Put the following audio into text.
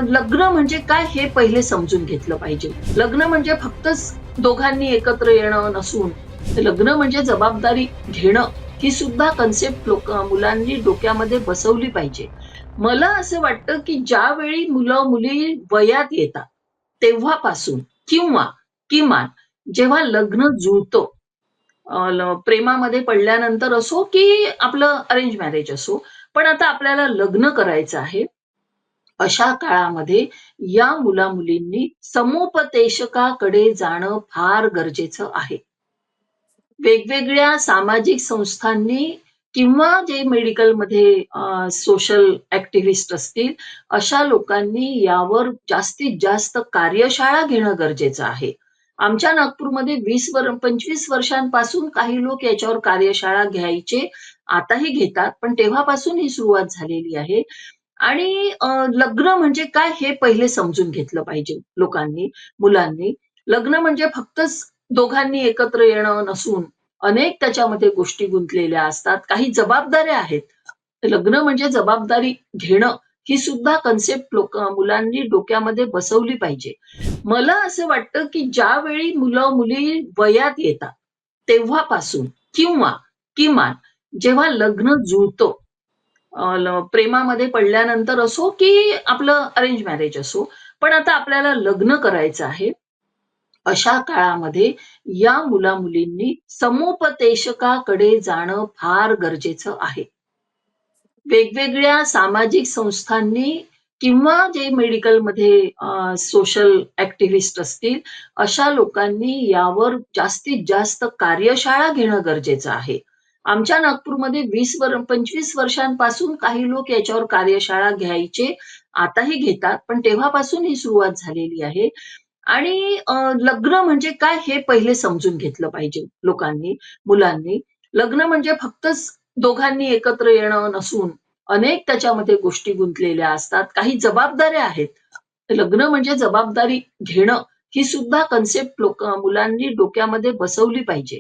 लग्न म्हणजे काय हे पहिले समजून घेतलं पाहिजे. लग्न म्हणजे फक्तच दोघांनी एकत्र येणं नसून, लग्न म्हणजे जबाबदारी घेणं, ही सुद्धा कन्सेप्ट मुलांनी डोक्यामध्ये बसवली पाहिजे. मला असं वाटतं, की ज्यावेळी मुलं-मुली वयात येतात, तेव्हापासून किंवा किमान जेव्हा लग्न जुळतं, प्रेमामध्ये पडल्यानंतर असो, की आपलं अरेंज मॅरेज असो, पण आता आपल्याला लग्न करायचं आहे. अशा काळामध्ये या मुला-मुलींनी समुपदेशकाकडे जाणं फार गरजेचं आहे. वेगवेगळ्या सामाजिक संस्थांनी किंवा जे मेडिकलमध्ये सोशल ॲक्टिव्हिस्ट असतील, अशा लोकांनी यावर जास्तीत जास्त कार्यशाळा घेणं गरजेचं आहे. आमच्या नागपूरमध्ये 25 वर्षांपासून काही लोक याच्यावर कार्यशाळा घ्यायचे, आताही घेतात, पण तेव्हापासून ही सुरुवात झालेली आहे. आणि लग्न म्हणजे काय हे पहिले समजून घेतलं पाहिजे लोकांनी, मुलांनी. लग्न म्हणजे फक्तच दोघांनी एकत्र येणं नसून, अनेक त्याच्यामध्ये गोष्टी गुंतलेल्या असतात. काही जबाबदाऱ्या आहेत. लग्न म्हणजे जबाबदारी घेणं, ही सुद्धा कन्सेप्ट मुलांनी डोक्यामध्ये बसवली पाहिजे. मला असं वाटतं, की ज्यावेळी मुलं-मुली वयात येतात, तेव्हापासून किंवा किमान जेव्हा लग्न जुळतं, प्रेमामध्ये पडल्यानंतर असो, की आपलं अरेंज मॅरेज असो, पण आता आपल्याला लग्न करायचं आहे. अशा काळामध्ये या मुला-मुलींनी समुपदेशकाकडे जाणं फार गरजेचं आहे. वेगवेगळ्या सामाजिक संस्थांनी किंवा जे मेडिकलमध्ये सोशल ॲक्टिव्हिस्ट असतील, अशा लोकांनी यावर जास्तीत जास्त कार्यशाळा घेणं गरजेचं आहे. आमच्या नागपूरमध्ये 25 वर्षांपासून काही लोक याच्यावर कार्यशाळा घ्यायचे, आताही घेतात, पण तेव्हापासून ही सुरुवात झालेली आहे. आणि लग्न म्हणजे काय हे पहिले समजून घेतलं पाहिजे लोकांनी, मुलांनी. लग्न म्हणजे फक्तच दोघांनी एकत्र येणं नसून, अनेक त्याच्यामध्ये गोष्टी गुंतलेल्या असतात. काही जबाबदाऱ्या आहेत. लग्न म्हणजे जबाबदारी घेणं, ही सुद्धा कन्सेप्ट मुलांनी डोक्यामध्ये बसवली पाहिजे.